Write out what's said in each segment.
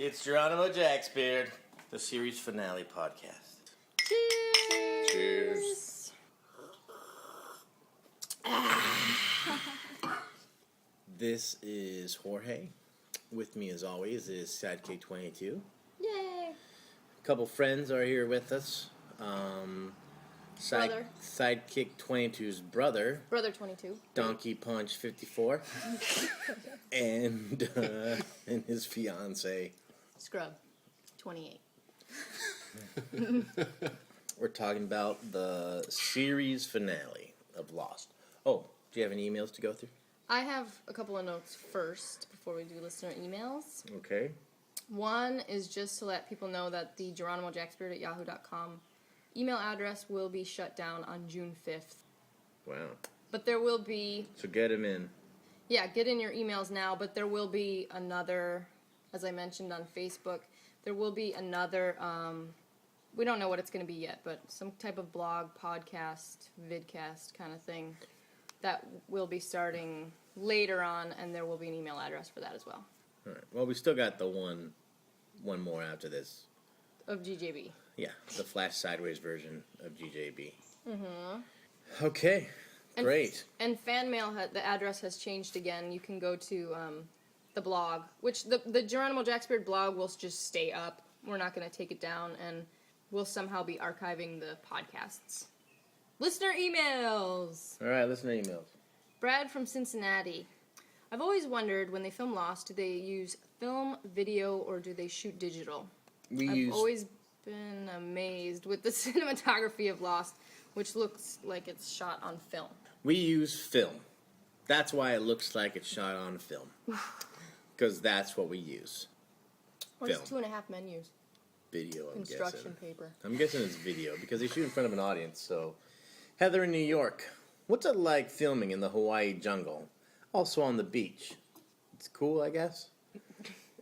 it's Geronimo Jacksbeard, the series finale podcast. Cheers! Cheers. This is Jorge. With me, as always, is Sidekick 22. Yay! A couple friends are here with us. Brother. Sidekick 22's brother. Brother 22. Donkey Punch 54. and his fiance. Scrub 28. We're talking about the series finale of Lost. Oh, do you have any emails to go through? I have a couple of notes first before we do listener emails. Okay. One is just to let people know that the GeronimoJackspirit@yahoo.com email address will be shut down on June 5th. Wow. But there will be... So get him in. Yeah, get in your emails now, but there will be another, as I mentioned on Facebook, there will be another, we don't know what it's going to be yet, but some type of blog, podcast, vidcast kind of thing that will be starting later on, and there will be an email address for that as well. All right. Well, we still got the one more after this. Of GJB. Yeah, the Flash Sideways version of GJB. Mm-hmm. Okay, great. And fan mail, the address has changed again. You can go to the blog, which the Geronimo Jacksbeard blog will just stay up. We're not going to take it down, and we'll somehow be archiving the podcasts. Listener emails! All right, listener emails. Brad from Cincinnati. I've always wondered, when they film Lost, do they use film, video, or do they shoot digital? I've always been amazed with the cinematography of Lost, which looks like it's shot on film. We use film. That's why it looks like it's shot on film. Because that's what we use. What does 2.5 Men use? Video, I'm Construction guessing. paper. I'm guessing it's video, because they shoot in front of an audience, so... Heather in New York. What's it like filming in the Hawaii jungle? Also on the beach. It's cool, I guess.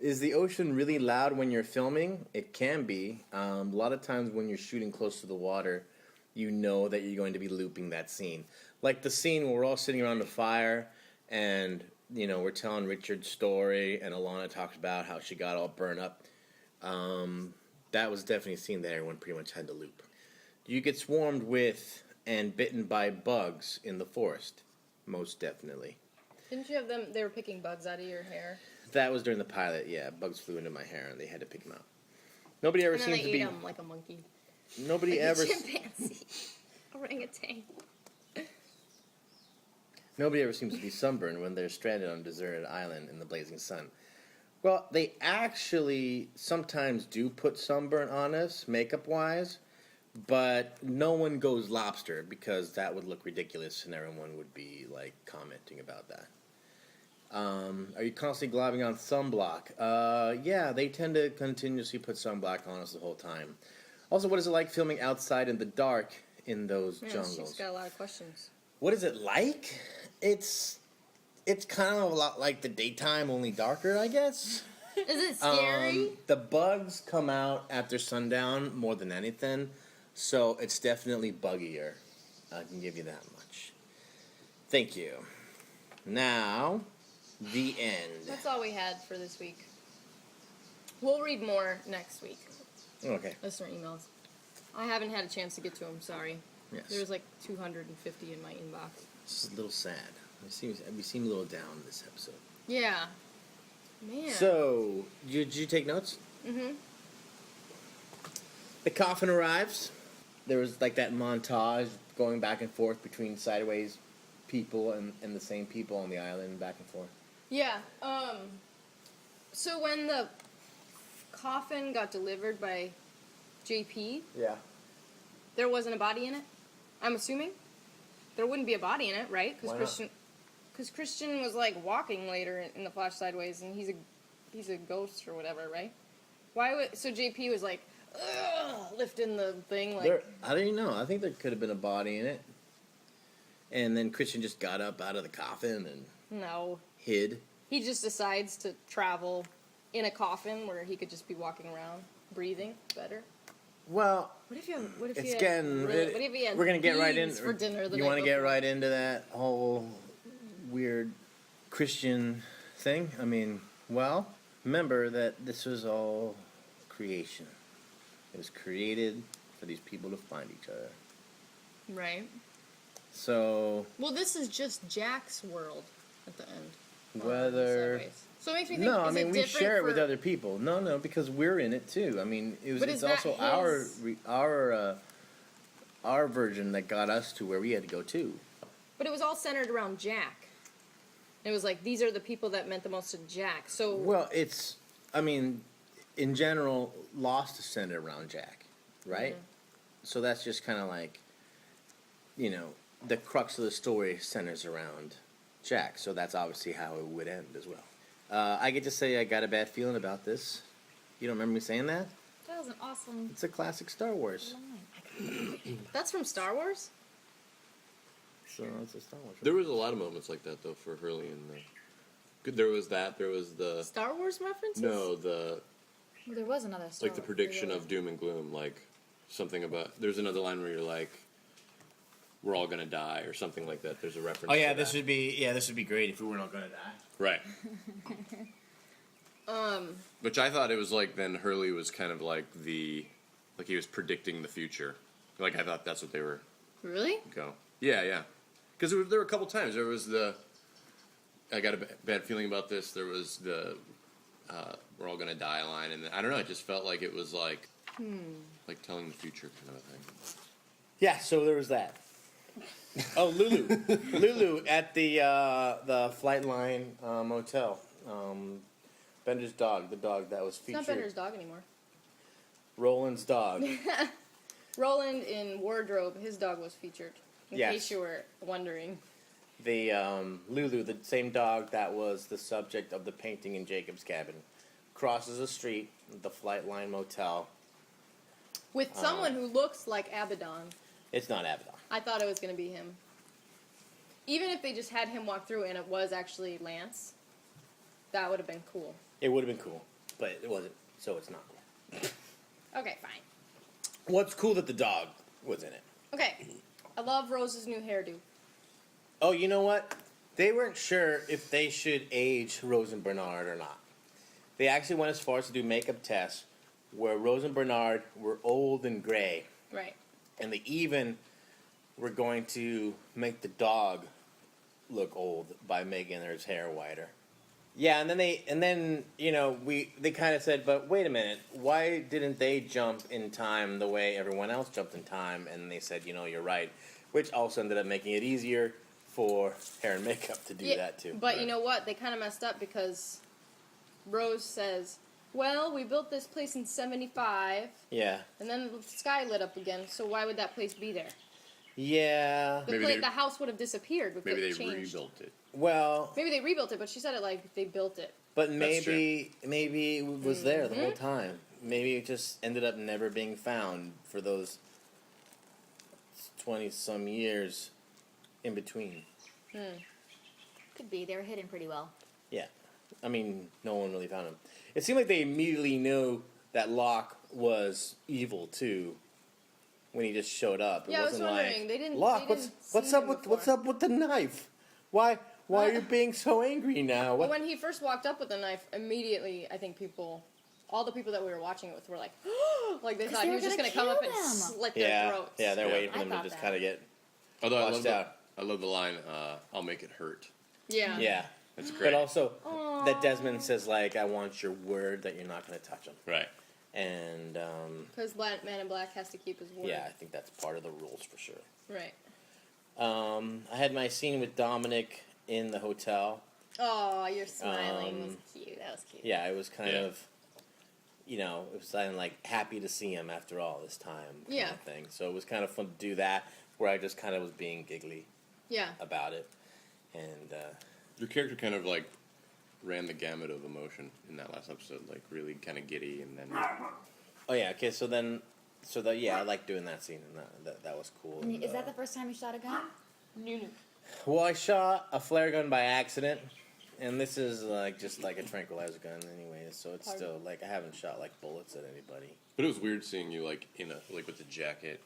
Is the ocean really loud when you're filming? It can be. A lot of times when you're shooting close to the water, you know that you're going to be looping that scene. Like the scene where we're all sitting around the fire and, you know, we're telling Richard's story and Alana talks about how she got all burned up. That was definitely a scene that everyone pretty much had to loop. Do you get swarmed with and bitten by bugs in the forest? Most definitely. Didn't you have them, they were picking bugs out of your hair? That was during the pilot, yeah. Bugs flew into my hair and they had to pick them out. Nobody ever And then seems they to ate be... them like a monkey. Nobody Like ever... a chimpanzee. Orangutan. Nobody ever seems to be sunburned when they're stranded on a deserted island in the blazing sun. Well, they actually sometimes do put sunburn on us, makeup-wise, but no one goes lobster because that would look ridiculous and everyone would be, like, commenting about that. Are you constantly globbing on sunblock? Yeah, they tend to continuously put sunblock on us the whole time. Also, what is it like filming outside in the dark in those jungles? She's got a lot of questions. What is it like? It's kind of a lot like the daytime, only darker, I guess. Is it scary? The bugs come out after sundown more than anything, so it's definitely buggier. I can give you that much. Thank you. Now, the end. That's all we had for this week. We'll read more next week. Okay. Listener emails. I haven't had a chance to get to them, sorry. Yes. There's like 250 in my inbox. This is a little sad. We seem a little down this episode. Yeah. Man. So, did you take notes? Mm-hmm. The coffin arrives. There was like that montage going back and forth between sideways people and the same people on the island, back and forth. Yeah. So when the coffin got delivered by JP, Yeah. there wasn't a body in it? I'm assuming? There wouldn't be a body in it, right? Why not? Because Christian was like walking later in the Flash Sideways, and he's a ghost or whatever, right? So JP was like, ugh, lifting the thing like. I don't even know. I think there could have been a body in it, and then Christian just got up out of the coffin and No. hid. He just decides to travel in a coffin where he could just be walking around, breathing better. Well, What if you had we're gonna get right in. for dinner? You want to get right into that whole weird Christian thing? I mean, well, remember that this was all creation. It was created for these people to find each other. Right. So Well, this is just Jack's world at the end. whether So it makes me think. no, I is mean it we different share it with for- other people. No, because we're in it too. I mean, But it's is that also his- our version that got us to where we had to go too. But it was all centered around Jack. It was like these are the people that meant the most to Jack. So Well, I mean, in general, Lost is centered around Jack, right? Mhm. So that's just kind of like, the crux of the story centers around Jack. So that's obviously how it would end as well. I get to say I got a bad feeling about this. You don't remember me saying that? That was an awesome It's a classic Star Wars. line. that's from Star Wars. So it's a Star Wars. There was a lot of moments like that though for Hurley and the. There was that. There was the. Star Wars references. No, the Well, there was another Star like the Wars prediction video. of doom and gloom, like something about. There's another line where you're like, "We're all gonna die" or something like that. There's a reference. Oh yeah, to this that. would be great if we were not gonna die. Right. Which I thought it was like then Hurley was kind of like like he was predicting the future. Like I thought that's what they were Really? go. Yeah. Because there were a couple times. There was I got a bad feeling about this. There was the we're all gonna die line, and I don't know. It just felt like it was like telling the future kind of a thing. Yeah, so there was that. Oh, Lulu at the Flight Line motel. Bender's dog, the dog that was It's featured. not Bender's dog anymore. Roland's dog. Roland in Wardrobe, his dog was featured. In Yes. case you were wondering. The Lulu, the same dog that was the subject of the painting in Jacob's cabin, crosses the street, the Flight Line motel. With someone who looks like Abaddon. It's not Abaddon. I thought it was going to be him. Even if they just had him walk through and it was actually Lance, that would have been cool. It would have been cool, but it wasn't, so it's not cool. Okay, fine. What's cool that the dog was in it? Okay. I love Rose's new hairdo. Oh, you know what? They weren't sure if they should age Rose and Bernard or not. They actually went as far as to do makeup tests where Rose and Bernard were old and gray, Right. and they even were going to make the dog look old by making his hair whiter. Yeah, and then they kind of said, but wait a minute, why didn't they jump in time the way everyone else jumped in time? And they said, you're right, which also ended up making it easier for hair and makeup to do that too. But you know what? They kind of messed up because Rose says, well, we built this place in 75, Yeah, and then the sky lit up again, so why would that place be there? yeah. Maybe The house would have disappeared because Maybe they it changed. rebuilt it. Well, Maybe they rebuilt it, but she said it like they built it. but That's maybe it was there the whole Mm-hmm. time. Maybe it just ended up never being found for those 20-some years in between. Could be. They were hidden pretty well. Yeah. I mean, no one really found him. It seemed like they immediately knew that Locke was evil too when he just showed up. It Yeah, I was wasn't wondering, like, they didn't- Locke, they what's didn't see up him with before." what's up with the knife? Why are you being so angry now? But What? when he first walked up with the knife, immediately, I think all the people that we were watching it with were like, like they thought they he were was just gonna going to come up kill and them. slit their Yeah, throats. yeah, they're Yeah. waiting for I them to thought just that. kind of get Although washed out. I love the line, "I'll make it hurt." Yeah. Yeah. That's great. But also that Desmond says like, "I want your word that you're not going to touch him." Right. And Because Man in Black has to keep his word. yeah, I think that's part of the rules for sure. Right. I had my scene with Dominic in the hotel. Oh, you're smiling. That was cute. That was cute. Yeah, it was kind Yeah. of, it was kind of like happy to see him after all this time kind Yeah. of thing. So it was kind of fun to do that, where I just kind of was being giggly Yeah. about it. And Your character kind of like ran the gamut of emotion in that last episode, like really kind of giddy, and then oh yeah, okay. So I like doing that scene, and that was cool. And And, is that the first time you shot a gun? well, I shot a flare gun by accident, and this is like just like a tranquilizer gun, anyways. So it's Pardon? still like I haven't shot like bullets at anybody. but it was weird seeing you like with the jacket,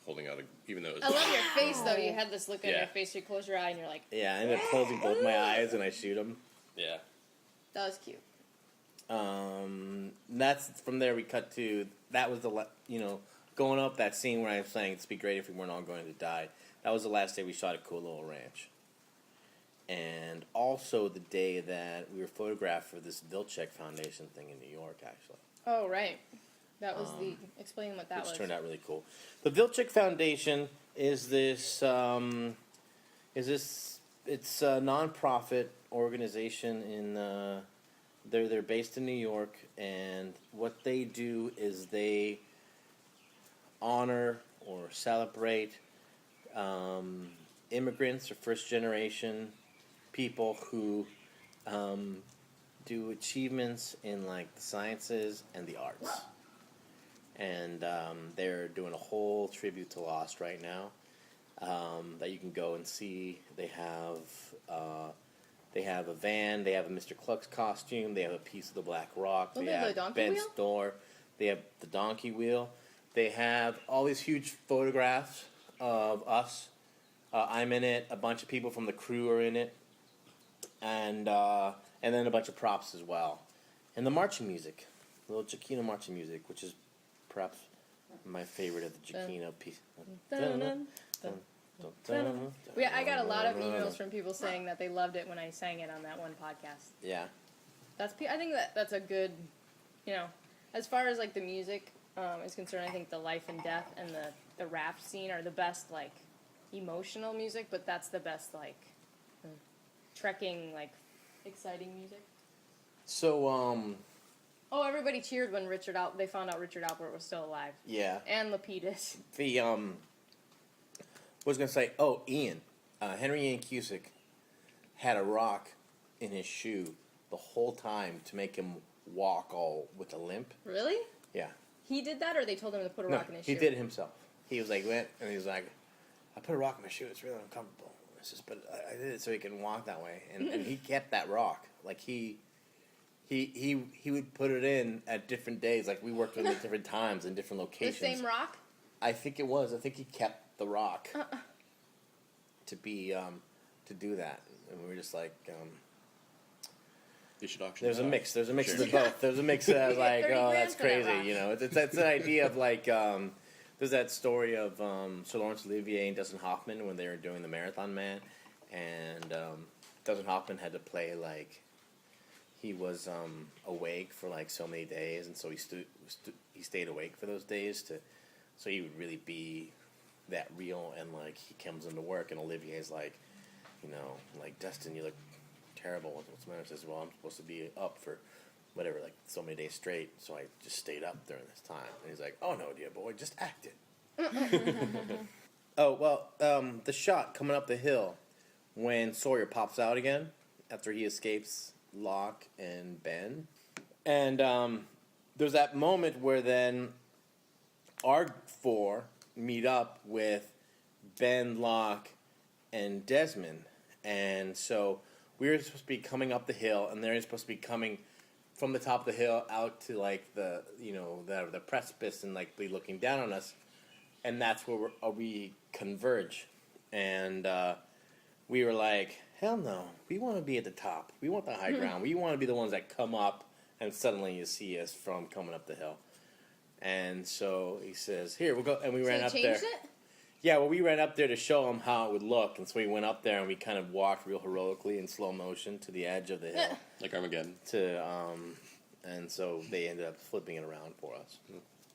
holding out even though it was I love your face, though. You had this look on Yeah. your face. You close your eye and you're like, Yeah, I ended up closing both my eyes and I shoot him. yeah. that was cute. That's from there. We cut to that was going up that scene where I was saying it'd be great if we weren't all going to die. That was the last day we shot at Cool Little Ranch, and also the day that we were photographed for this Vilcek Foundation thing in New York, actually. Oh, right. That was explain what that which was. turned out really cool. The Vilcek Foundation is this it's a nonprofit organization in they're based in New York, and what they do is they honor or celebrate immigrants or first generation people who do achievements in like the sciences and the arts. And they're doing a whole tribute to Lost right now that you can go and see. They have a van. They have a Mr. Cluck's costume. They have a piece of the Black Rock. Don't they they have have the donkey Ben's wheel? store. They have the donkey wheel. They have all these huge photographs of us. I'm in it. A bunch of people from the crew are in it, and then a bunch of props as well, and the marching music, the little Chiquino marching music, which is perhaps my favorite of the Chiquino piece. Yeah, I got a lot of emails from people saying that they loved it when I sang it on that one podcast. Yeah. I think that's a good, as far as like the music is concerned, I think the Life and Death and the rap scene are the best like emotional music, but that's the best like trekking like exciting music. So Oh, everybody cheered when they found out Richard Alpert was still alive. yeah. And Lapidus. The was gonna say, Ian, Henry Ian Cusick had a rock in his shoe the whole time to make him walk all with a limp. Really? Yeah. He did that, or they told him to put a No, rock in his shoe? he did it himself. He was like, went, and he was like, I put a rock in my shoe. It's really uncomfortable. But I did it so he can walk that way, and he kept that rock. Like he would put it in at different days. Like we worked with him at different times and different The locations. same rock? I think it was. I think he kept the rock to do that, and we were just like. You should auction. There's that a off. mix. There's a mix Sure. of both. There's a mix of like, 30 oh, grand that's for that crazy. rock. You know, that's an idea of like. There's that story of Sir Laurence Olivier and Dustin Hoffman when they were doing the Marathon Man, and Dustin Hoffman had to play like he was awake for like so many days, and so he stayed awake for those days so he would really be that real, and like he comes into work and Olivier's like, like Dustin, you look terrible. What's the matter? Says, well, I'm supposed to be up for whatever, like so many days straight, so I just stayed up during this time. And he's like, oh no, dear boy, just act it. Oh, well, the shot coming up the hill when Sawyer pops out again after he escapes Locke and Ben. And there's that moment where then our four meet up with Ben, Locke, and Desmond. And so we were supposed to be coming up the hill, and they're supposed to be coming from the top of the hill out to like the the precipice and like be looking down on us, and that's where we converge, and we were like, hell no, we want to be at the top, we want the high ground, we want to be the ones that come up, and suddenly you see us from coming up the hill, and so he says, here we'll go, and we ran up there. It? Yeah, well, we ran up there to show him how it would look, and so we went up there and we kind of walked real heroically in slow motion to the edge of the hill. Like Armageddon. And so they ended up flipping it around for us.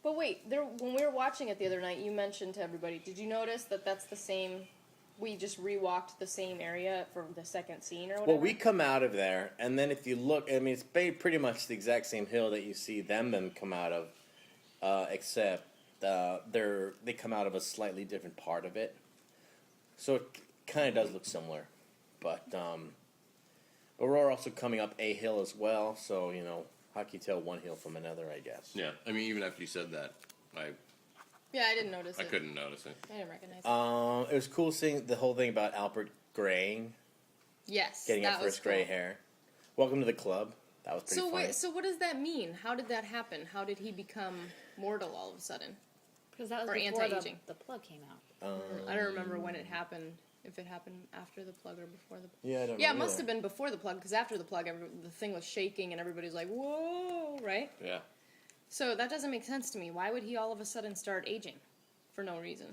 But wait, when we were watching it the other night, you mentioned to everybody, did you notice that that's the same, we just rewalked the same area for the second scene or whatever? Well, we come out of there, and then if you look, I mean, it's pretty much the exact same hill that you see them come out of, except they come out of a slightly different part of it. So it kind of does look similar. But we're also coming up a hill as well, so, how can you tell one hill from another, I guess? Yeah, I mean, even after you said that, I didn't notice it. I couldn't notice it. I didn't recognize it. It was cool seeing the whole thing about Albert graying, Yes, getting that up was first gray cool. hair. Welcome to the club. That was pretty So funny. wait, so what does that mean? How did that happen? How did he become mortal all of a sudden? Because that was Or before anti-aging. the plug came out. I don't remember when it happened. If it happened after the plug or before the plug. Yeah, I don't Yeah, know it must either. have been before the plug, because after the plug, the thing was shaking and everybody's like, whoa, right? Yeah. So that doesn't make sense to me. Why would he all of a sudden start aging for no reason?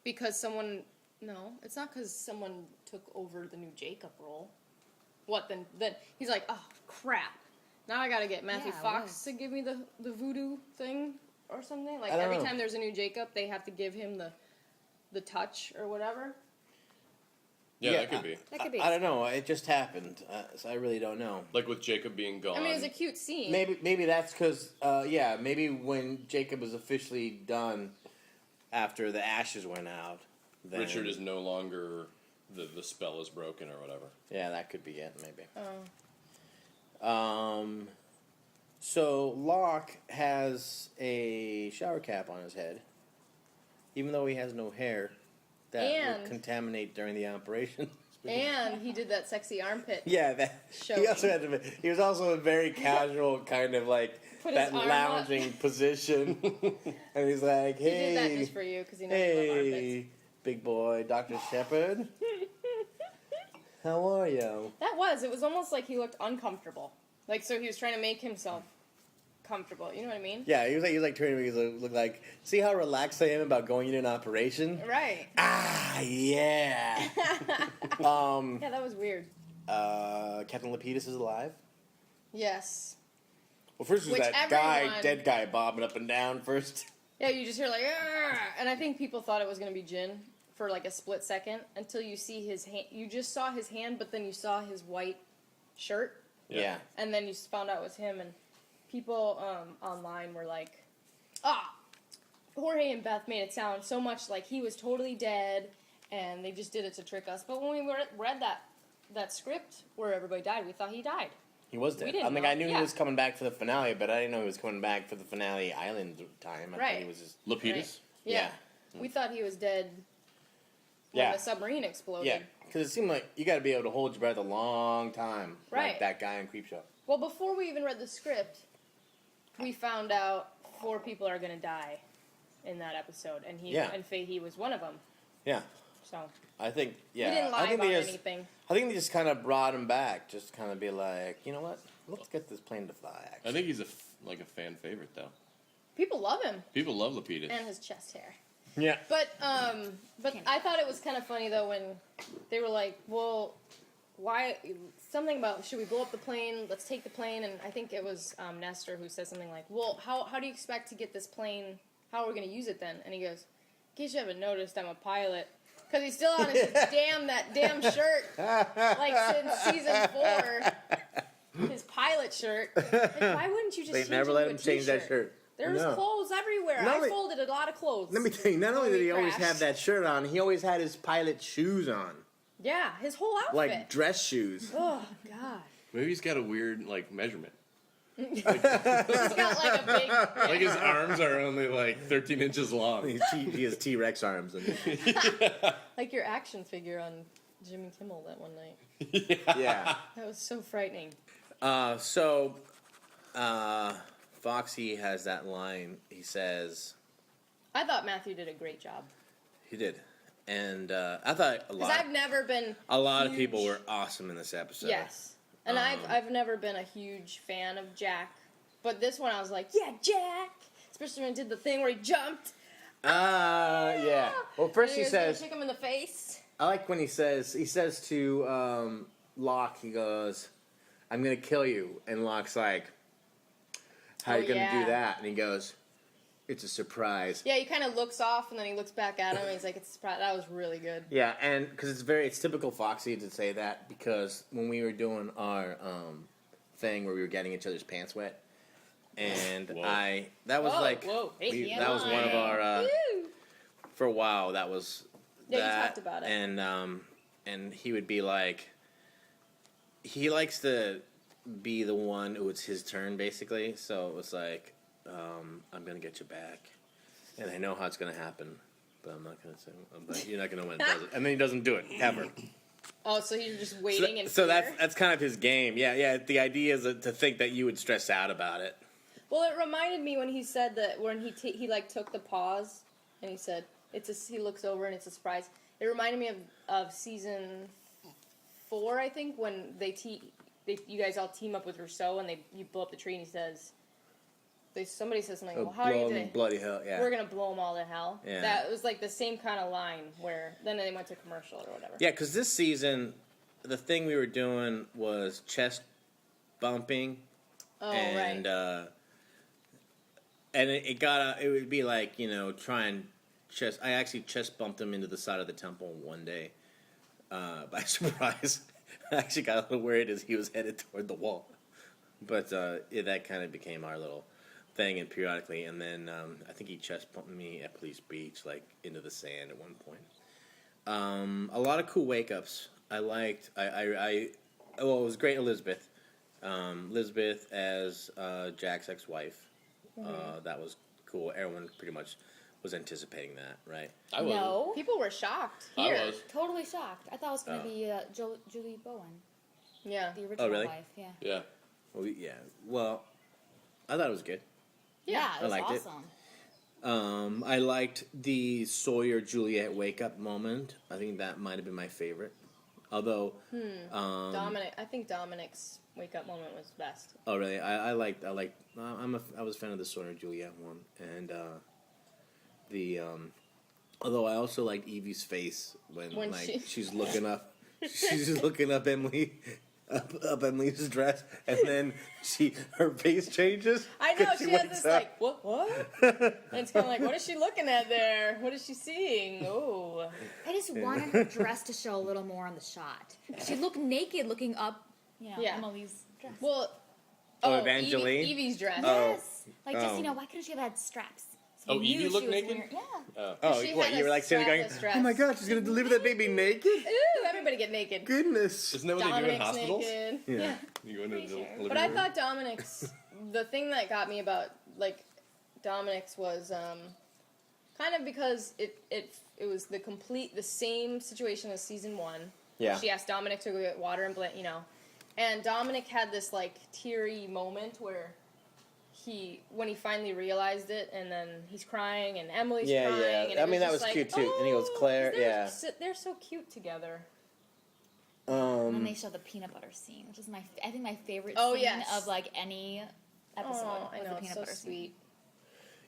Because someone... No, it's not because someone took over the new Jacob role. What, then he's like, oh, crap. Now I gotta get Matthew Yeah, it Fox was. to give me the voodoo thing or something? Like, I don't every know. time there's a new Jacob, they have to give him the touch or whatever. Yeah, that could be. That could be. I don't know. It just happened, so I really don't know. Like with Jacob being gone. I mean, it was a cute scene. Maybe that's because maybe when Jacob was officially done after the ashes went out, then, Richard is no longer the spell is broken or whatever. Yeah, that could be it. Maybe. Oh. So Locke has a shower cap on his head, even though he has no hair. That And- would contaminate during the operation. And he did that sexy armpit. Yeah, that Show he also had to. He was also a very casual kind of like Put his that arm lounging position, and he's like, He did "Hey, that just for you, because he knows you love armpits. hey, big boy, Dr. Shepard, how are you?" It was almost like he looked uncomfortable. Like, so he was trying to make himself comfortable. You know what I mean? Yeah, he was like turning. He looked like, see how relaxed I am about going into an operation. Right. Ah, yeah. Yeah, that was weird. Captain Lapidus is alive. Yes. Well, first was Which that everyone- dead guy bobbing up and down first. Yeah, you just hear like, "Argh!" And I think people thought it was going to be Jin for like a split second until you see his hand. You just saw his hand, but then you saw his white shirt, Yeah. and then you found out it was him. And people online were like, Jorge and Beth made it sound so much like he was totally dead, and they just did it to trick us. But when we read that script where everybody died, we thought he died. He was We dead. didn't I mean, know. I knew he Yeah. was coming back for the finale, but I didn't know he was coming back for the finale island time. I thought he Right. was just Lapidus? Right. Yeah. We thought he was dead when Yeah. the submarine exploded. yeah, because it seemed like you got to be able to hold your breath a long time, like Right. that guy in Creepshow. Well, before we even read the script, we found out 4 people are going to die in that episode, and Fahey was one of them. Yeah, So I think. Yeah, we didn't lie I think about they just. anything. I think they just kind of brought him back, just kind of be like, you know what? Let's get this plane to fly. Actually. I think he's a fan favorite though. People love him People love Lapidus. and his chest hair. Yeah. But I thought it was kind of funny though when they were like, "Well, why?" Something about should we blow up the plane? Let's take the plane. And I think it was Nestor who said something like, "Well, how do you expect to get this plane? How are we going to use it then?" And he goes, "In case you haven't noticed, I'm a pilot." Because he's still on his damn shirt, like since season 4. His pilot shirt. Like, why wouldn't you just They change never it let to a him change that t-shirt? shirt. There's No. clothes everywhere. Not I only- folded a lot of clothes. Let me tell you, not only When did we he always crashed. have that shirt on, he always had his pilot shoes on, Yeah, his whole outfit. like dress shoes. Oh God. Maybe he's got a weird measurement. He's got like a big. Like his arms are only like 13 inches long. He has T-Rex arms. Like your action figure on Jimmy Kimmel that one night. Yeah. That was so frightening. Foxy has that line. He says I thought Matthew did a great job. he did, and I thought a Because lot. I've never been. A lot of huge- people were awesome in this episode. Yes. And I've never been a huge fan of Jack. But this one I was like, yeah, Jack! Especially when he did the thing where he jumped. Yeah. Well, first And he was gonna says, kick him in the face. I like when he says to Locke, he goes, "I'm gonna kill you," and Locke's like, "How Oh, you gonna yeah. do that?" And he goes, "It's a surprise." Yeah, he kind of looks off and then he looks back at him and he's like, it's a surprise. That was really good. Yeah, and because it's typical Foxy to say that, because when we were doing our thing where we were getting each other's pants wet, and Whoa. that was Whoa, like whoa. Hey, that was one of our Woo! for a while that was Yeah, you that, talked about it. and he would be like, he likes to be the one who it's his turn basically, so it was like, I'm gonna get you back, and I know how it's gonna happen, but I'm not gonna say, but you're not gonna know when it does it, and then he doesn't do it ever. Oh, so he's just waiting in So fear? that's kind of his game. Yeah. The idea is to think that you would stress out about it. Well, it reminded me when he said that when he like took the pause and he said he looks over and it's a surprise. It reminded me of season 4, I think, when you guys all team up with Rousseau and you blow up the tree and he says. Somebody says something. Well, how are you today? Bloody hell! Yeah. We're gonna blow them all to hell. Yeah. That was like the same kind of line where then they went to commercial or whatever. Yeah, because this season, the thing we were doing was chest bumping. Oh, and, right. And it would be like, trying chest. I actually chest bumped him into the side of the temple one day by surprise. I actually got a little worried as he was headed toward the wall. But that kind of became our little thing, and periodically, and then I think he chest bumped me at Police Beach, like into the sand at one point. A lot of cool wake ups. I liked. It was great. Elizabeth as Jack's ex-wife. That was cool. Everyone pretty much was anticipating that, right? I wasn't. No. People were shocked. I Here. was. Totally shocked. I thought it was going to be Julie Bowen, Yeah. the original really? wife. Yeah. Yeah. Well, yeah. Well, I thought it was good. Yeah, it was liked it. awesome. I liked the Sawyer Juliet wake up moment. I think that might have been my favorite. Although, Dominic. I think Dominic's wake up moment was best. oh really? I was a fan of the Sawyer Juliet one, and although I also liked Evie's face when she's looking up, she's just looking up Emily. Up Emily's dress, and then her face changes. I know, 'cause she has wakes this up. like, what? And it's kind of like, what is she looking at there? What is she seeing? Oh. I just wanted her dress to show a little more on the shot. She looked naked looking up, Yeah. Emily's dress. Well, Evangeline? Evie's dress. Yes. Like, just, Oh. why couldn't she have had straps? So Oh, you knew Evie looked she was naked? wearing- yeah. Oh, She what? had You were a like sitting there going, strapless dress. "Oh my God, she's gonna deliver that baby naked." Ooh, everybody get naked. Goodness. Isn't that what they do in Dominic's hospitals? naked. Yeah. You go into Pretty the sure. living But I room? thought Dominic's, the thing that got me about, like, Dominic's was, kind of because it was the same situation as season 1. Yeah. She asked Dominic to go get water and and Dominic had this, like, teary moment where when he finally realized it, and then he's crying, and Emily's Yeah, crying, yeah. and I it mean, that just was like, cute, too. And he goes, Claire, yeah. They're so cute together. And they show the peanut butter scene, which is I think my favorite Oh, scene yes. of, like, any episode. Oh, I was know, the it's peanut so butter scene. sweet.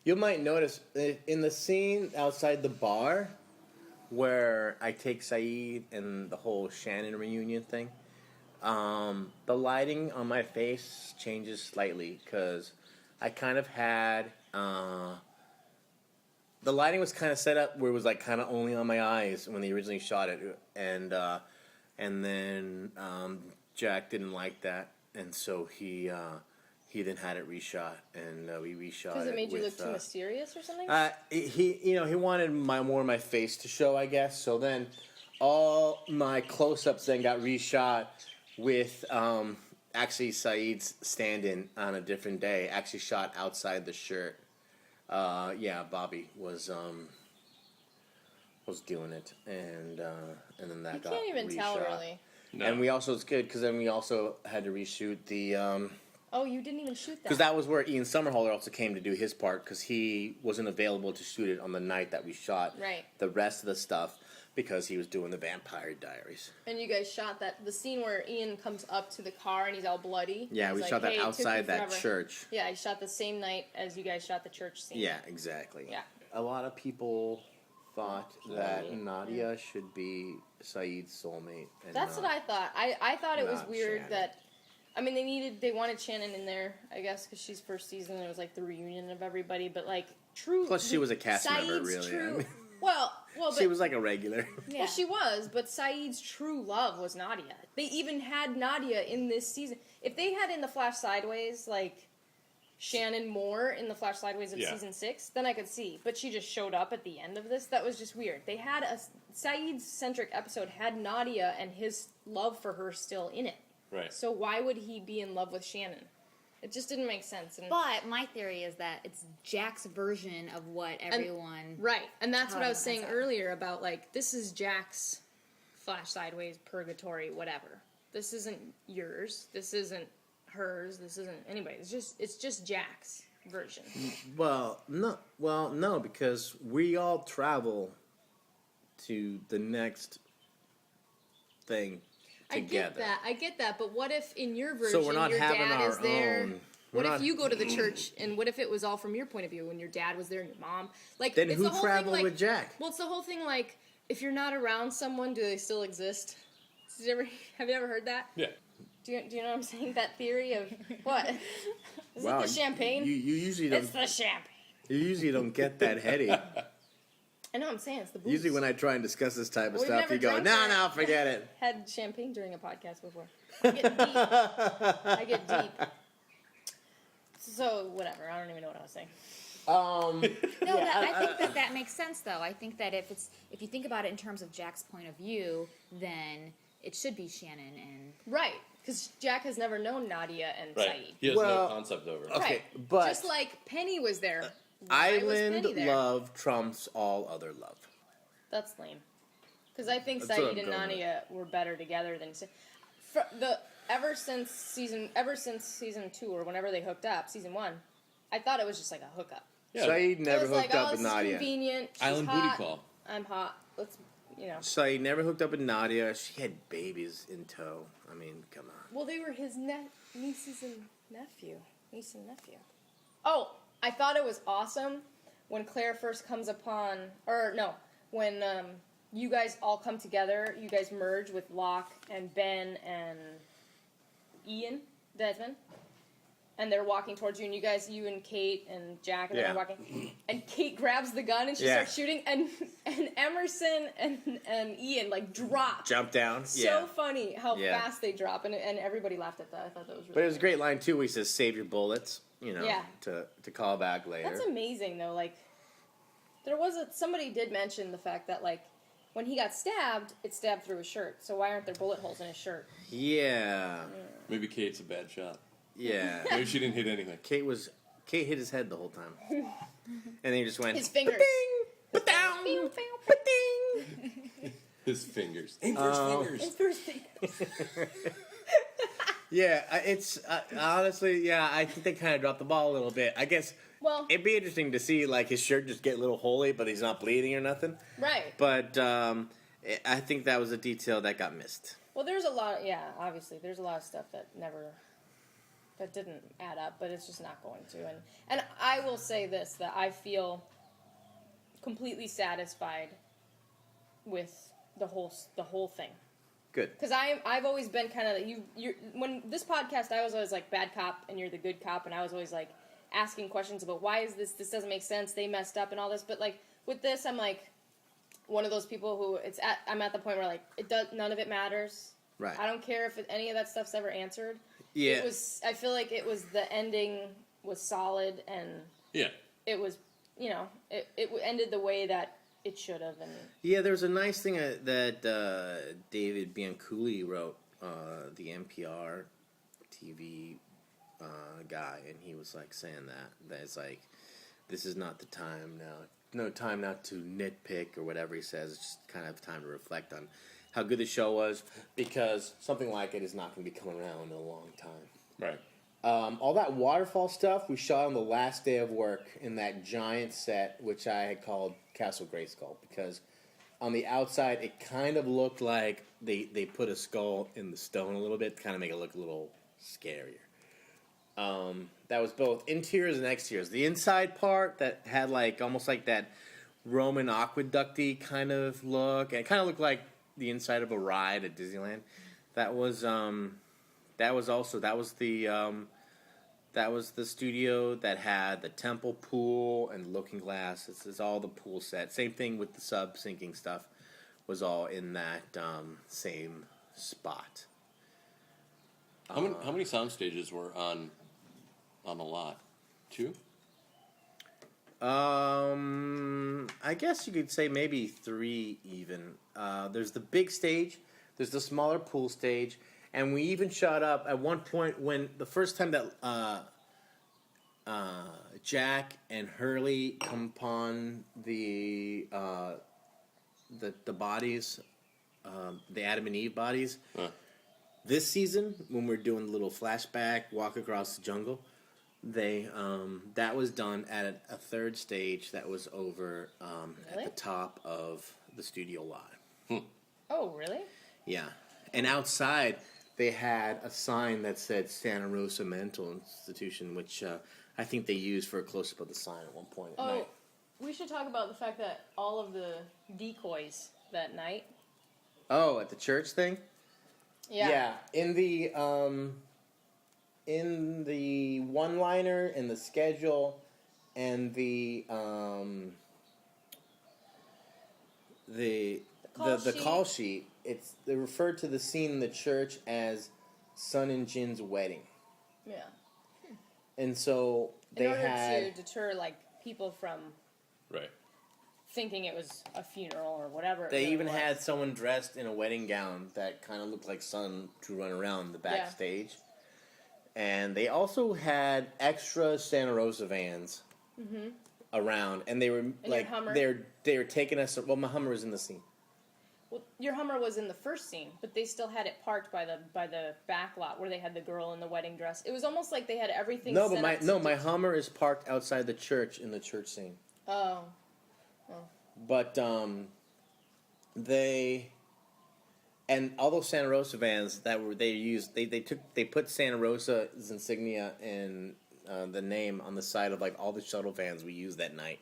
You might notice in the scene outside the bar where I take Saeed and the whole Shannon reunion thing, the lighting on my face changes slightly because I kind of had the lighting was kind of set up where it was like kind of only on my eyes when they originally shot it, and then Jack didn't like that, and so he then had it reshot, and we reshot it. Because it made you with, look too mysterious or something? he wanted more of my face to show, I guess. So then all my close-ups then got reshot with actually Saeed's stand-in on a different day. Actually shot outside the shirt. Bobby was doing it, and then that You got can't even reshot. tell, really. No. And we also, it's good because then we also had to reshoot the. Oh, you didn't even shoot that. Because that was where Ian Somerhalder also came to do his part because he wasn't available to shoot it on the night that we shot Right. the rest of the stuff because he was doing the Vampire Diaries. And you guys shot the scene where Ian comes up to the car and he's all bloody. Yeah, He's we like, shot that "Hey, it took outside you that forever." church. Yeah, I shot the same night as you guys shot the church scene. Yeah, exactly. Yeah. A lot of people thought that Nadia should be Saeed's soulmate. And That's not, what I thought. I thought it was not weird Shannon. that, I mean, they wanted Shannon in there, I guess, because she's first season and it was like the reunion of everybody, but like, Plus, she was a cast member, Saeed's really. True, I mean, well, but she was like a regular. Yeah. Well, she was, but Saeed's true love was Nadia. They even had Nadia in this season. If they had in the Flash Sideways, like, Shannon Moore in the Flash Sideways of season 6, then I could see. But she just showed up at the end of this. That was just weird. They had Saeed's centric episode had Nadia and his love for her still in it. Right. So why would he be in love with Shannon? It just didn't make sense. And But my theory is that it's Jack's version of what everyone... right, and that's what I was saying That's earlier about, like, this is Jack's Flash Sideways, Purgatory, whatever. This isn't yours. This isn't hers. This isn't anybody's. It's just Jack's. version. Well, no, because we all travel to the next thing together. I get that, but what if in your version So we're not your having dad our is there? own. What if you go to the church, and what if it was all from your point of view, when your dad was there and your mom? Like, Then it's who the whole traveled thing, like, with Jack? Well, it's the whole thing, like, if you're not around someone, do they still exist? Have you ever heard that? Yeah. Do you know what I'm saying? That theory of what? Is Wow, it the champagne? You usually It's don't. the champagne. You usually don't get that heady. I know what I'm saying. It's the booze. Usually when I try and discuss this type of We've stuff, never you go, drunk no, that. no, forget it. Had champagne during a podcast before. I get deep. I get deep. So whatever. I don't even know what I was saying. No, Yeah, I think that makes sense, though. I think that if you think about it in terms of Jack's point of view, then it should be Shannon and Right, because Jack has never known Nadia and Right. Saeed. He has Well, no concept over it. okay, Right. but- just like Penny was there. Why was Island Penny there? love trumps all other love. That's lame. Because I think That's what Saeed I'm and going with. Nadia were better together than ever since season 2 or whenever they hooked up, season 1. I thought it was just like a hookup. Yeah. Saeed never it was hooked like, up oh, with this is Nadia. convenient. She's Island hot. booty call. I'm hot. Let's, Saeed never hooked up with Nadia. She had babies in tow. I mean, come on. Well, they were his nieces and nephew. Niece and nephew. Oh, I thought it was awesome when Claire first comes upon, when you guys all come together, you guys merge with Locke and Ben and Ian Desmond, and they're walking towards you, and you and Kate and Jack, and Yeah. they're walking, and Kate grabs the gun and she Yeah. starts shooting, and Emerson and Ian like drop. Jump down. So funny how Yeah. fast they drop, and everybody laughed at that. I thought that was really But it was a great line, too, where he says, save your bullets, Yeah. to call back later. That's amazing, though. Like, somebody did mention the fact that, like, when he got stabbed, it stabbed through his shirt. So why aren't there bullet holes in his shirt? Yeah. Maybe Kate's a bad shot. Yeah. Maybe she didn't hit anything. Kate hit his head the whole time. And then he just went, His fingers. ba-ding, ba-down, Pew, ba-ding. His fingers. Inverse fingers. His first fingers. Yeah, it's honestly, yeah, I think they kind of dropped the ball a little bit. I guess Well, it'd be interesting to see, like, his shirt just get a little holy, but he's not bleeding or nothing. right. But I think that was a detail that got missed. Well, there's a lot. Obviously, there's a lot of stuff that didn't add up, but it's just not going to. And I will say this, that I feel completely satisfied with the whole thing. Good. Because I've always been kind of you. When this podcast, I was always like bad cop and you're the good cop, and I was always like asking questions about why is this doesn't make sense, they messed up and all this. But like with this, I'm like one of those people who I'm at the point where like none of it matters. Right. I don't care if any of that stuff's ever answered. Yeah. I feel like it was the ending was solid, and Yeah. it was it ended the way that it should have. And Yeah, there was a nice thing that David Bianculli wrote, the NPR TV guy, and he was like saying that it's like, this is not the time now. No time now to nitpick or whatever he says. It's just kind of time to reflect on how good the show was, because something like it is not going to be coming around in a long time. Right. All that waterfall stuff we shot on the last day of work in that giant set, which I had called Castle Grayskull, because on the outside it kind of looked like they put a skull in the stone a little bit to kind of make it look a little scarier. That was both interiors and exteriors. The inside part that had like almost like that Roman aqueducty kind of look, and it kind of looked like the inside of a ride at Disneyland. That was the studio that had the temple pool and looking glass. This is all the pool set. Same thing with the sub sinking stuff. Was all in that same spot. How many sound stages were on the lot? 2? I guess you could say maybe 3 even. There's the big stage. There's the smaller pool stage. And we even shot up at one point when the first time that Jack and Hurley come upon the bodies, the Adam and Eve bodies. This season, when we're doing the little flashback walk across the jungle, They that was done at a third stage that was over at Really? the top of the studio lot. Oh, really? Yeah, and outside they had a sign that said Santa Rosa Mental Institution, which I think they used for a close up of the sign at one point at night. We should talk about the fact that all of the decoys that night. Oh, at the church thing. Yeah. In the one-liner, in the schedule, and the call sheet, they referred to the scene in the church as Sun and Jin's wedding, Yeah. and so In they order had to deter people from Right. thinking it was a funeral or whatever. it they really even was. had someone dressed in a wedding gown that kind of looked like Sun to run around the backstage. And they also had extra Santa Rosa vans around, and they were your Hummer? they were taking us. Well, my Hummer was in the scene. Well, your Hummer was in the first scene, but they still had it parked by the back lot where they had the girl in the wedding dress. It was almost like they had everything. No, set but up my Hummer is parked outside the church in the church scene. Oh. But they and all those Santa Rosa vans that were they put Santa Rosa's insignia and the name on the side of like all the shuttle vans we used that night.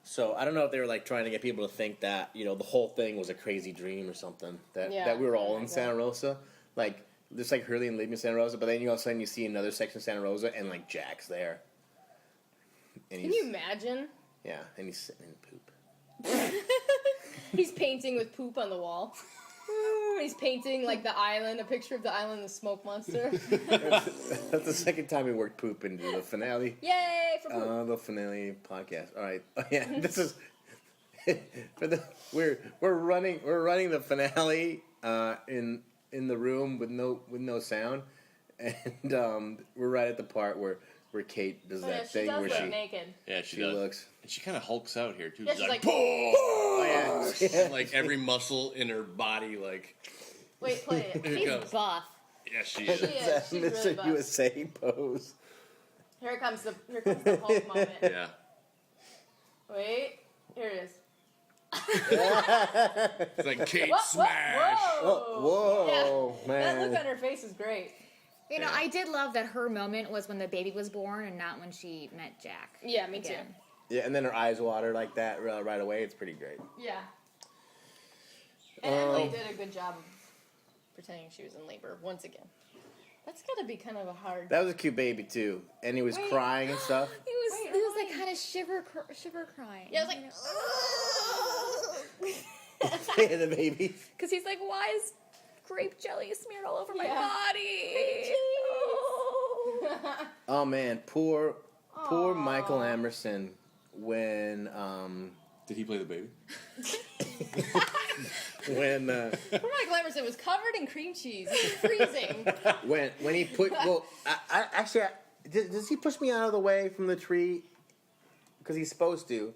So I don't know if they were like trying to get people to think that the whole thing was a crazy dream or something that we were all in Santa Rosa, like just like Hurley and leaving Santa Rosa. But then all of a sudden you see another section of Santa Rosa and like Jack's there. And Can you imagine? Yeah, and he's sitting in poop. He's painting with poop on the wall. He's painting like the island, a picture of the island, the smoke monster. That's the second time we worked poop into the finale. Yay for poop! The finale podcast. All right. Oh, yeah, this is we're running the finale in the room with no sound, and we're right at the part where Kate does that thing she does where look she naked. Yeah, she does. looks. And she kind of hulks out here too. Yeah, She's she's like, like, Oh yeah. like every muscle in her body, like. Wait, play it. Here it She's goes. buff. Yeah, she She is. is. She's Mr. really buff. USA pose. Here comes the Hulk moment. Yeah. Wait, here it is. It's like Kate What? smash. Whoa, Yeah. man. That look on her face is great. You know, Yeah. I did love that her moment was when the baby was born and not when she met Jack. Yeah, me again. too. Yeah, and then her eyes water like that right away. It's pretty great. Yeah. And Emily did a good job of pretending she was in labor once again. That's got to be kind of a hard. That was a cute baby too, and he was Wait. crying and stuff. He was, Wait, he was why? like kind of shiver crying. Yeah, I was like, Yeah, the baby. Because he's like, why is grape jelly smeared all over my Yeah. body? Oh. Oh man, poor Michael Emerson when Did he play the baby? when Poor Michael Emerson was covered in cream cheese. He was freezing. when he put does he push me out of the way from the tree because he's supposed to?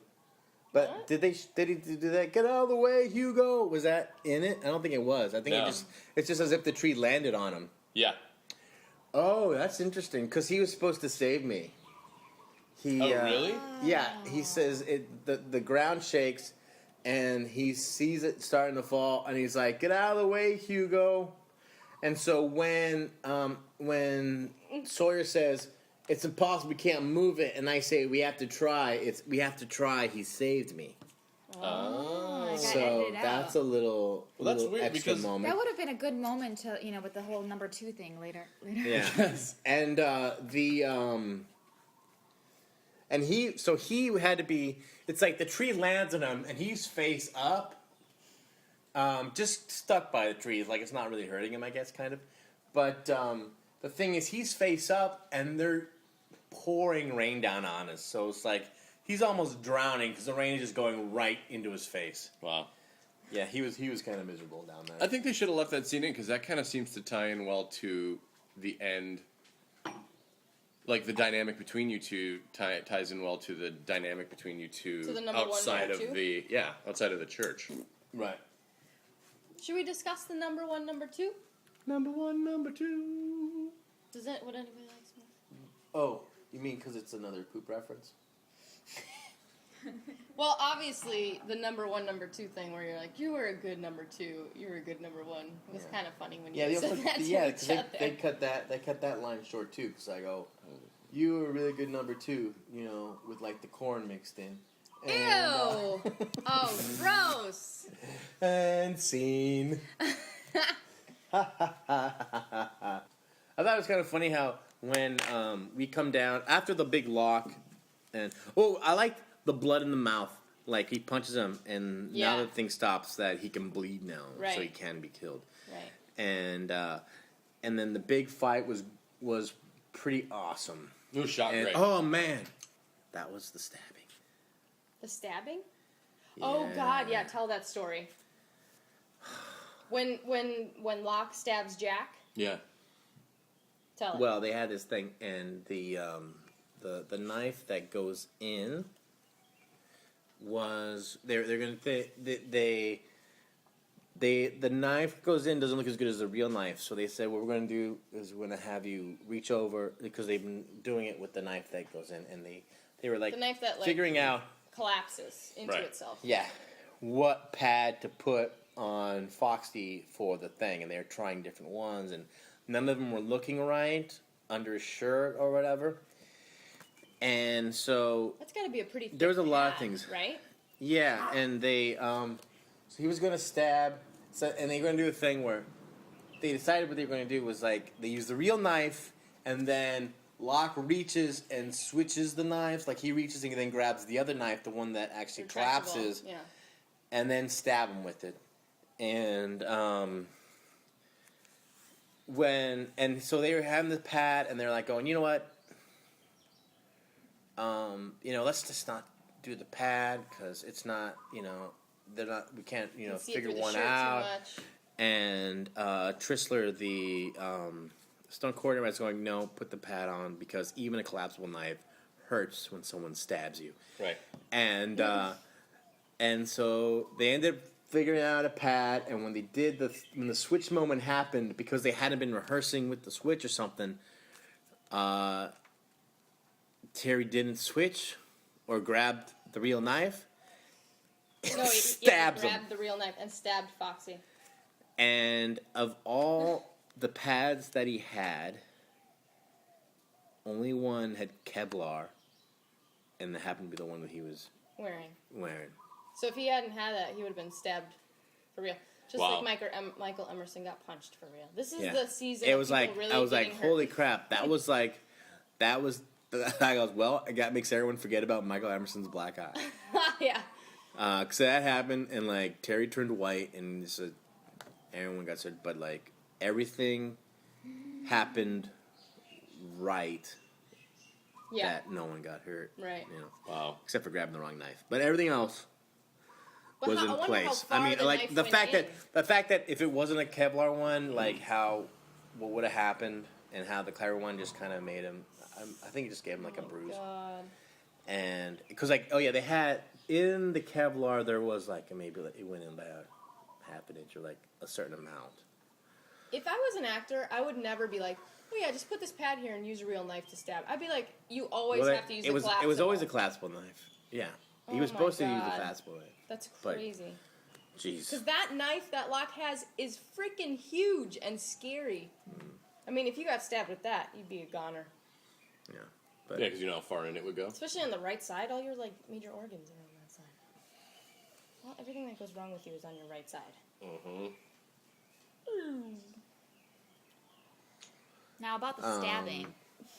But What? did he do that? Get out of the way, Hugo. Was that in it? I don't think it was. I think No. it's just as if the tree landed on him. Yeah. Oh, that's interesting because he was supposed to save me. He, Oh, really? Yeah, he says the ground shakes, and he sees it starting to fall, and he's like, "Get out of the way, Hugo." And so when Sawyer says it's impossible, we can't move it, and I say we have to try. We have to try. He saved me. Oh, I got So edited out. that's a little, Well, that's little weird extra because- moment. That would have been a good moment to, with the whole number 2 thing later. Yeah. And and he had to be, it's like the tree lands on him and he's face up, just stuck by the tree. Like it's not really hurting him, I guess, kind of. But the thing is, he's face up and they're pouring rain down on us. So it's like he's almost drowning because the rain is just going right into his face. Wow. Yeah, he was kind of miserable down there. I think they should have left that scene in because that kind of seems to tie in well to the end. Like the dynamic between you two ties in well to the dynamic between you two To the number one, outside number of two? outside of the church. Right. Should we discuss the number 1, number 2? Number 1, number 2. Would anybody like some? Oh, You mean because it's another poop reference? Well, obviously, the number 1, number 2 thing where you're like, you were a good number 2, you were a good number 1 was kind of funny when you said that to each other. They cut that line short too. Because I go, you were a really good number 2, you know, with like the corn mixed in. Ew! And, Oh, gross! and scene. I thought it was kind of funny how when we come down after the big lock, and I like the blood in the mouth. Like he punches him, and now the thing stops that he can bleed now, so he can be killed. Right. And then the big fight was pretty awesome. It was shot And great. oh man, that was the stabbing. The stabbing? Oh God, yeah. Tell that story. When Locke stabs Jack. Yeah. Tell it. Well, they had this thing, and the knife that goes in was the knife goes in doesn't look as good as the real knife, so they said what we're going to do is we're going to have you reach over because they've been doing it with the knife that goes in, and they were like the knife that figuring out collapses into itself. Yeah, what pad to put on Foxy for the thing, and they were trying different ones, and none of them were looking right under his shirt or whatever. And so That's got to be a pretty thick there was a lot of pad, things, right? Yeah, and they so he was gonna stab, and they were gonna do a thing where they decided what they were gonna do was like they use the real knife, and then Locke reaches and switches the knives, like he reaches and then grabs the other knife, the one that actually Retractable, collapses, yeah. and then stab him with it. And so they were having the pad, and they're like going, you know what? Let's just not do the pad because it's not, they're not. We can't, figure one out. And Trissler, the Stone Coordinator, is going, no, put the pad on because even a collapsible knife hurts when someone stabs you. Right. And so they ended up figuring out a pad, and when they did when the switch moment happened, because they hadn't been rehearsing with the switch or something, Terry didn't switch or grabbed the real knife. No, he stabs him. grabbed the real knife and stabbed Foxy. And of all the pads that he had, only one had Kevlar, and that happened to be the one that he was wearing. So if he hadn't had that, he would have been stabbed for real. Just like Michael Emerson got punched for real. This is the season. It was of like people really I was like, getting hurt. holy crap! That was. I goes, well, it makes everyone forget about Michael Emerson's black eye. Yeah. Because that happened, and like Terry turned white, and everyone got hurt. But like everything happened right. Yeah. That no one got hurt. Right. Wow. Except for grabbing the wrong knife, but everything else But was I in wonder place. how far I mean, the like knife the went fact in. that if it wasn't a Kevlar one, like what would have happened, and how the Clever one just kind of made him. I think it just gave him like a bruise. God. And because they had in the Kevlar there was like maybe it went in about half an inch or like a certain amount. If I was an actor, I would never be like, oh yeah, just put this pad here and use a real knife to stab. I'd be like, you always have to use it the was collapsible. It was always a collapsible knife. Yeah, he Oh was my supposed to use the God. collapsible knife. That's But- crazy. Jeez. Because that knife that Locke has is freaking huge and scary. I mean, if you got stabbed with that, you'd be a goner. Yeah. But Yeah, because you know how far in it would go. Especially on the right side, all your major organs are on that side. Well, everything that goes wrong with you is on your right side. Mm-hmm. Now about the stabbing,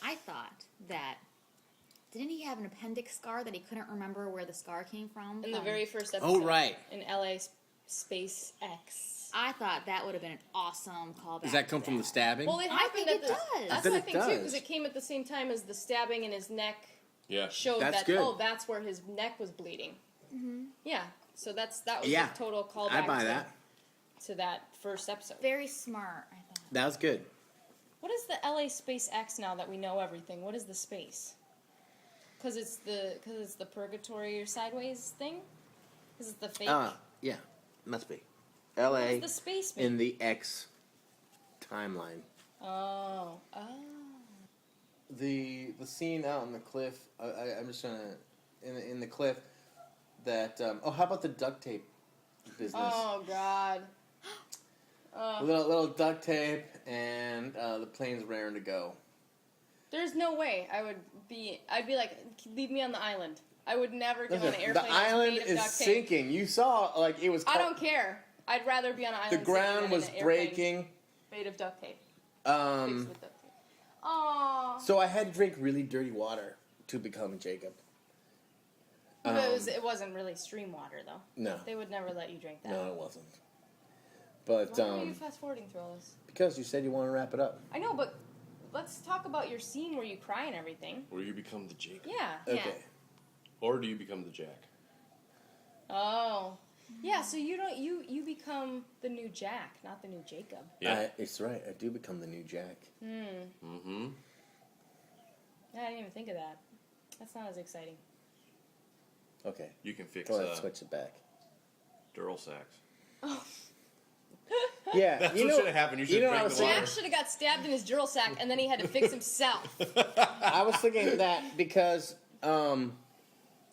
I thought that didn't he have an appendix scar that he couldn't remember where the scar came from? In the very first episode. Oh, right. In LA Space X. I thought that would have been an awesome callback. Does that come from the stabbing? Well, it I happened think at it the. does. That's I what I bet it think too, does. because it came at the same time as the stabbing in his neck Yeah. showed That's that. good. Oh, that's where his neck was bleeding. Mm-hmm. Yeah. So that was Yeah. the total callback. I buy that. To that first episode. Very smart, I thought. That was good. What is the LA Space X now that we know everything? What is the space? Because it's the purgatory or sideways thing. Is it the fake? Yeah, must be. What L.A. does the space mean? in the X timeline. Oh. the scene out on the cliff. I'm just trying to in the cliff. That how about the duct tape business? Oh God. Little duct tape, and the plane's raring to go. There's no way I'd be like, leave me on the island. I would never get on Listen, an airplane. the island that's made of is duct tape. sinking. You saw like it was. I don't care. I'd rather be on an island. The sinking ground than was in an airplane breaking. made of duct tape. Fixed with duct tape. Aww. So I had to drink really dirty water to become Jacob. But it wasn't really stream water though. No. They would never let you drink that. No, it wasn't. But Why are you fast forwarding through all this? because you said you want to wrap it up. I know, but let's talk about your scene where you cry and everything. Where you become the Jacob. Yeah. Okay. Or do you become the Jack? Oh. Yeah, so you become the new Jack, not the new Jacob. Yeah. It's right. I do become the new Jack. Mm-hmm. Yeah, I didn't even think of that. That's not as exciting. Okay. You can fix Go ahead, switch it back. dural sacks. Oh. Yeah, That's what should have happened. You should know what drink I was the water. Jack should have got stabbed in his drill sack and then he had to fix himself. I was thinking that because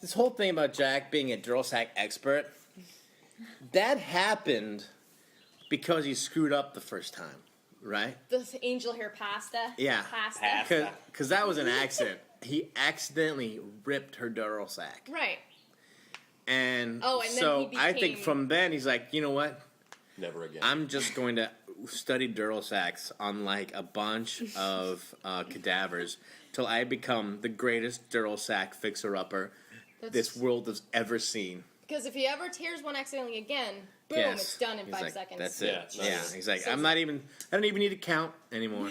this whole thing about Jack being a drill sack expert, that happened because he screwed up the first time, right? The angel hair pasta. Yeah. Pasta. Because that was an accident. He accidentally ripped her dural sack. Right. And, Oh, and then so he I think became- from then he's like, you know what? Never again. I'm just going to study dural sacks on like a bunch of cadavers till I become the greatest dural sack fixer-upper this world has ever seen. Because if he ever tears one accidentally again, boom, Yes. it's done in He's 5 like, seconds. That's it. Yeah, Yeah, nice. he's like, So- I don't even need to count anymore.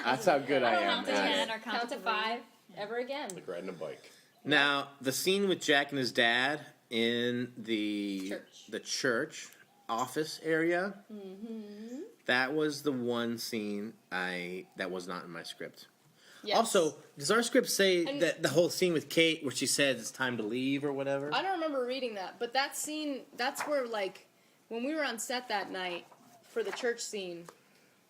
That's how good I am. Count to at it. 10 or Count to 5 ever again. like riding a bike. Now, the scene with Jack and his dad in the church office area, that was the one scene that was not in my script. Yes. Also, does our script say And- that the whole scene with Kate where she says it's time to leave or whatever? I don't remember reading that, but that scene, that's where, like, when we were on set that night for the church scene,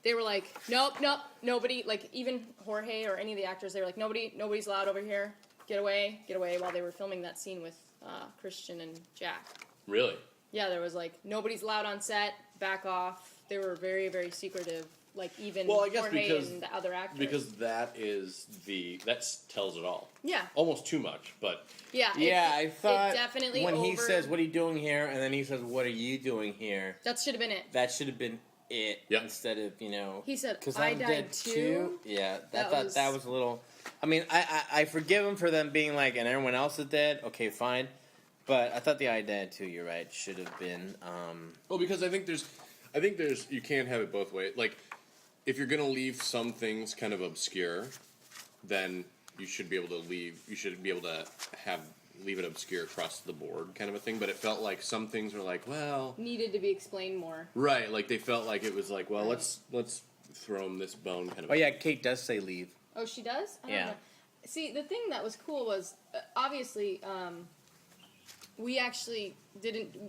they were like, nope, nobody, like, even Jorge or any of the actors, they were like, nobody's allowed over here. Get away, while they were filming that scene with Christian and Jack. Really? Yeah, there was like, nobody's allowed on set, back off. They were very, very secretive, like even Well, I guess Jorge because- and the other actors. Because that tells it all. Yeah, Almost too much, but yeah. Yeah, I thought it definitely when he over- says, "What are you doing here?" and then he says, "What are you doing here?" That should have been it. That should have been it Yep. instead of He said, because I I'm died dead too. Yeah, That thought was- that was a little. I mean, I forgive him for them being like, and everyone else is dead. Okay, fine. But I thought the I died too. You're right. Should have been. well, because I think there's you can't have it both ways. Like, if you're gonna leave some things kind of obscure, then you should be able to leave. You should be able to leave it obscure across the board, kind of a thing. But it felt like some things were like, well, Needed to be explained more. right. Like they felt like it was like, well, let's throw him this bone, kind of. Oh yeah, Kate does say leave. Oh, she does? I don't Yeah. know. See, the thing that was cool was, obviously, we actually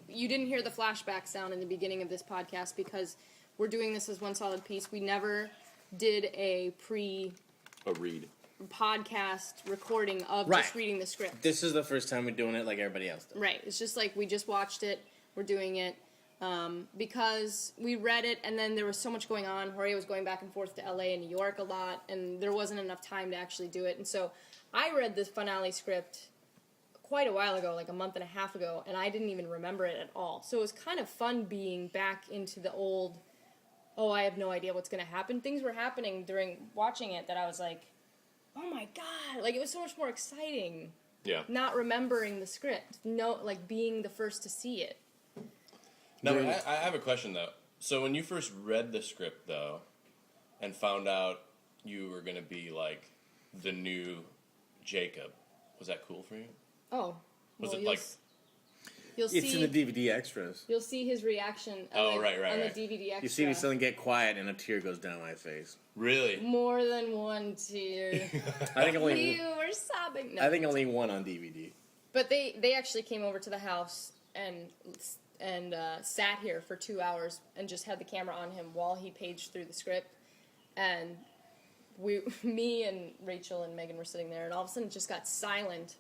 you didn't hear the flashback sound in the beginning of this podcast because we're doing this as one solid piece. We never did a read. podcast recording of Right. just reading the script. This is the first time we're doing it like everybody else does. Right. It's just like we just watched it. We're doing it because we read it, and then there was so much going on. Jorge was going back and forth to LA and New York a lot, and there wasn't enough time to actually do it. And so I read this finale script quite a while ago, like a month and a half ago, and I didn't even remember it at all. So it was kind of fun being back into the old, I have no idea what's going to happen. Things were happening during watching it that I was like, oh my God. Like, it was so much more exciting. Yeah. Not remembering the script, like being the first to see it. Now, I have a question though. So when you first read the script though, and found out you were gonna be like the new Jacob, was that cool for you? Oh, Was well, it like? you'll It's see in the DVD extras. you'll see his reaction. Oh, on right, on right. the DVD extra. You see me suddenly get quiet and a tear goes down my face. Really? More than one tear. I think only You were sobbing. No. I think only one on DVD. But they actually came over to the house and sat here for 2 hours and just had the camera on him while he paged through the script, and me and Rachel and Megan were sitting there, and all of a sudden it just got silent,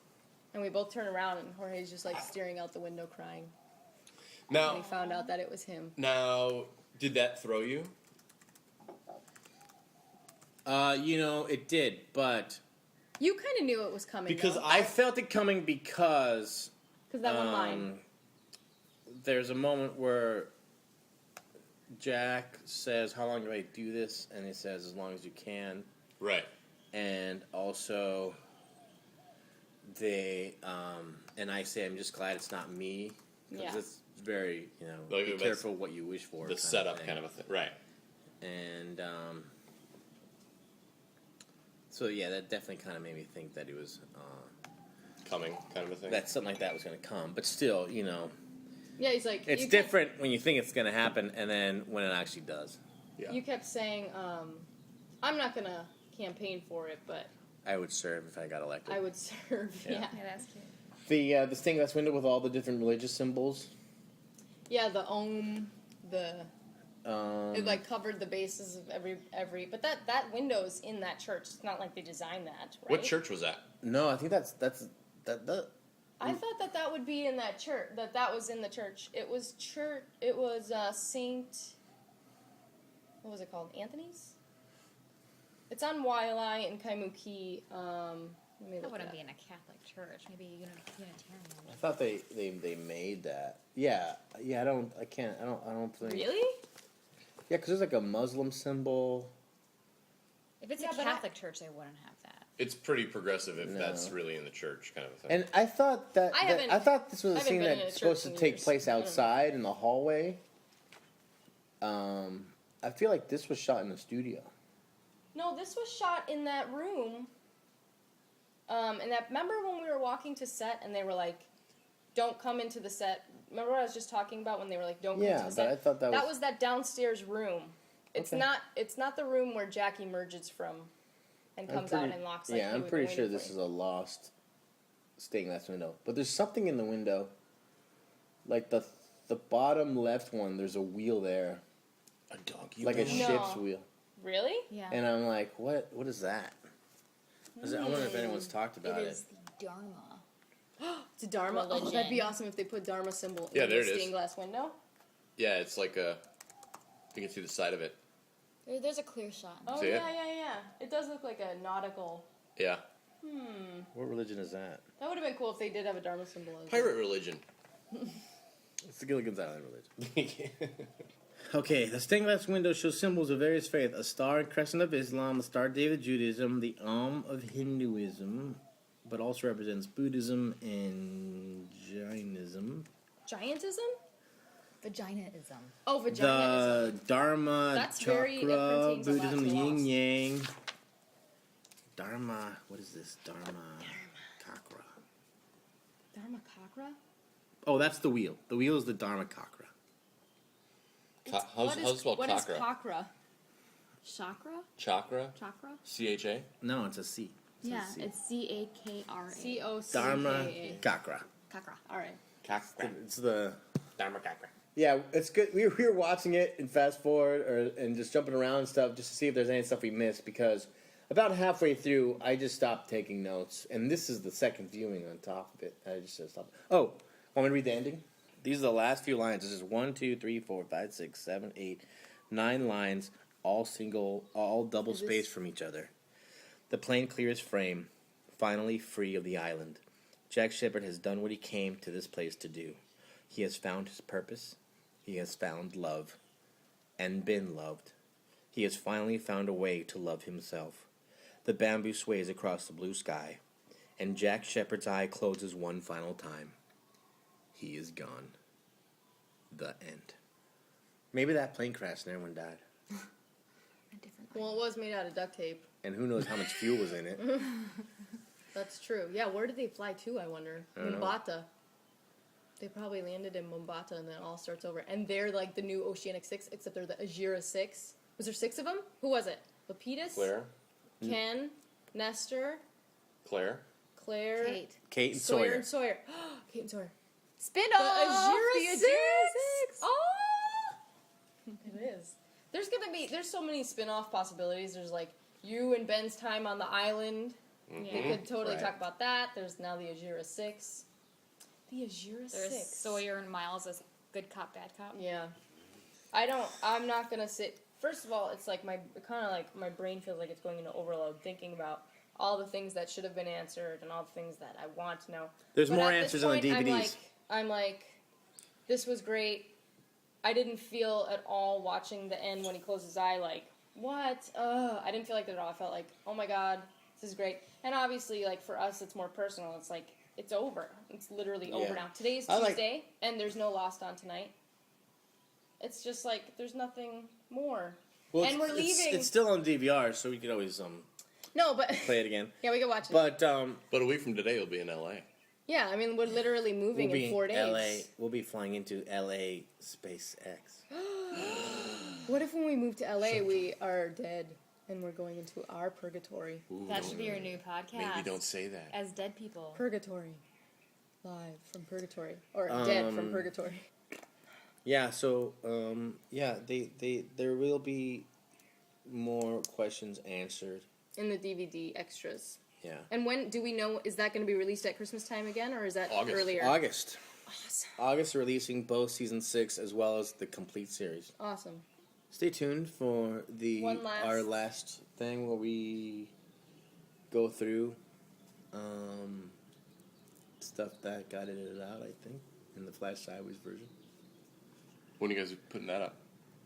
and we both turned around, and Jorge's just like staring out the window crying. And Now, he found out that it was him. did that throw you? It did, but You kind of knew it was coming. Because though. I felt it coming because That one line. there's a moment where Jack says, "How long do I do this?" And he says, "As long as you can." Right. And also, they and I say, "I'm just glad it's not me," because Yeah. it's very, Like, be that's careful what you wish for. The setup kind of a thing. Right. And so yeah, that definitely kind of made me think that it was Coming kind of a thing. that something like that was going to come. But still, Yeah, he's like. it's you different when you think it's going to happen, and then when it actually does. Yeah. You kept saying, "I'm not gonna campaign for it, but I would serve if I got elected. I would serve." Yeah. Yeah. Yeah, that's cute. The stained glass window with all the different religious symbols. Yeah, the the. It It covered the bases of every. But that window's in that church. It's not like they designed that, right? What church was that? No, I think that. I thought that would be in that church. That was in the church. It was church. It was Saint. What was it called? Anthony's. It's on Wailea in Kaimuki. Let me That look wouldn't it be up. in a Catholic church. Maybe Unitarian. I thought they made that. Yeah. I don't think. Really? Yeah, because there's like a Muslim symbol. If it's Yeah, a but Catholic church, they wouldn't have that. It's pretty progressive if No. that's really in the church kind of a thing. And I thought I thought this was a I haven't scene been in a that's supposed church to in take years. place I don't know. outside in the hallway. I feel like this was shot in the studio. No, this was shot in that room. Remember when we were walking to set and they were like, "Don't come into the set." Remember what I was just talking about when they were like, "Don't come Yeah, into the but set." I thought that was that downstairs room. It's Okay. not. It's not the room where Jack emerges from, and comes out and locks. Like, yeah, "Hey, I'm we've pretty been sure waiting this for is you." a lost stained glass window. But there's something in the window, like the bottom left one. There's a wheel there, A donkey. like a No. ship's wheel, Really? Yeah. and I'm like, what? What is that? I wonder if anyone's talked about it it. is the Dharma. It's a Dharma. Oh, Religion. that'd be awesome if they put Dharma symbol Yeah, in there the it is. stained glass window. Yeah, it's like a. You can see the side of it. There's a clear shot. Oh See it? yeah. It does look like a nautical. Yeah. What religion is that? That would have been cool if they did have a Dharma symbol. As well. Pirate religion. It's the Gilligan's Island religion. Okay, the stained glass window shows symbols of various faiths: a star and crescent of Islam, the star of David Judaism, the of Hinduism, but also represents Buddhism and Jainism. Giantism? Vaginaism. Oh, vaginaism. The Dharma That's Chakra, very- that pertains a lot Buddhism, to the Yin loss. Yang. Dharma, what is this? Dharma Chakra. Dharma Kakra? Oh, that's the wheel. The wheel is the Dharma Chakra. How's it spelled? What is Chakra? Kakra? Chakra? Chakra? Chakra? CHA? No, it's a C. It's a Yeah, C. it's CAKRA. Dharma COCKA. Chakra. Chakra. All right. Chakra. It's the... Dharma Chakra. Yeah, it's good. We were watching it and fast forward and just jumping around and stuff just to see if there's any stuff we missed, because about halfway through I just stopped taking notes, and this is the second viewing on top of it. I just stopped. Oh, want me to read the ending? These are the last few lines. This is 1, 2, 3, 4, 5, 6, 7, 8, 9 lines, all double Is this- spaced from each other. The plane clears frame, finally free of the island. Jack Shepherd has done what he came to this place to do. He has found his purpose. He has found love and been loved. He has finally found a way to love himself. The bamboo sways across the blue sky, and Jack Shepherd's eye closes one final time. He is gone. The end. Maybe that plane crashed and everyone died. A different Well, it was made out of duct tape. And who knows how much fuel was in it. That's true. Yeah, where did they fly to, I wonder? I don't know. Mombasa. They probably landed in Mombasa and then it all starts over. And they're like the new Oceanic 6, except they're the Ajira 6. Was there 6 of them? Who was it? Lapidus? Claire? Ken? Nestor? Claire? Claire? Kate. Kate and Sawyer Sawyer. and Sawyer. Kate and Sawyer. Spin The off! Ajira The 6! Ajira 6! Oh! It is. There's so many spin-off possibilities. There's like you and Ben's time on the island. Yeah. We could totally Right. talk about that. There's now the Ajira 6. The Ajira There's 6. Sawyer and Miles as good cop, bad cop. Yeah. I'm not gonna sit. First of all, it's like my brain feels like it's going into overload thinking about all the things that should have been answered and all the things that I want to know. There's But more at this answers on the point, DVDs. I'm like, this was great. I didn't feel at all watching the end when he closed his eye like, what? I didn't feel like that at all. I felt like, oh my god, this is great. And obviously, like, for us, it's more personal. It's like, it's over. It's literally over Yeah. now. Today's I like- Tuesday, and there's no Lost on tonight. It's just like, there's nothing more. Well, and we're leaving. It's still on DVR, so we could always No, but... play it again. yeah, we can watch it. But But a week from today, you'll be in LA. yeah, I mean, we're literally moving we'll be in 4 days. LA. We'll be flying into LA SpaceX. What if when we move to LA, we are dead and we're going into our purgatory? Ooh, That don't- should be your new podcast. Maybe don't say that. As dead people. Purgatory. Live from purgatory. Or dead from purgatory. Yeah. So yeah, there will be more questions answered. In the DVD extras. Yeah. And when, do we know, is that going to be released at Christmas time again, or is that August. earlier? August. Awesome. August releasing both season 6 as well as the complete series. Awesome. Stay tuned for our last thing where we go through stuff that got edited out, I think, in the Flash Sideways version. When are you guys putting that up?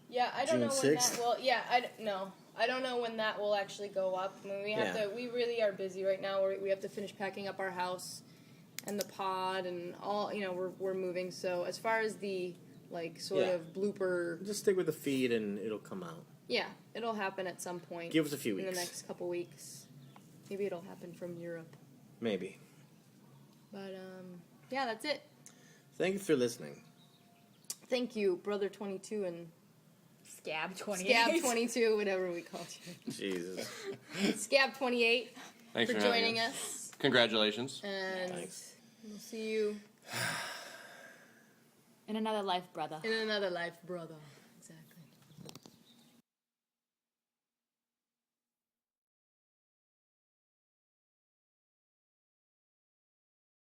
Yeah, I don't June know when 6th? that will, yeah, no. I don't know when that will actually go up. I mean, we really are busy right now. We have to finish packing up our house and the pod and all, we're moving. So as far as the, like, sort Yeah. of blooper, Just stick with the feed and it'll come out. yeah, it'll happen at some point. Give us a few in weeks. the next couple weeks. Maybe it'll happen from Europe. Maybe. But, yeah, that's it. Thank you for listening. Thank you, Brother 22 and Scab 28. Scab 22, whatever we called you. Jesus. Scab 28 Thanks for for having joining us. us. Congratulations. And Thanks. we'll see you In another life, brother. in another life, brother.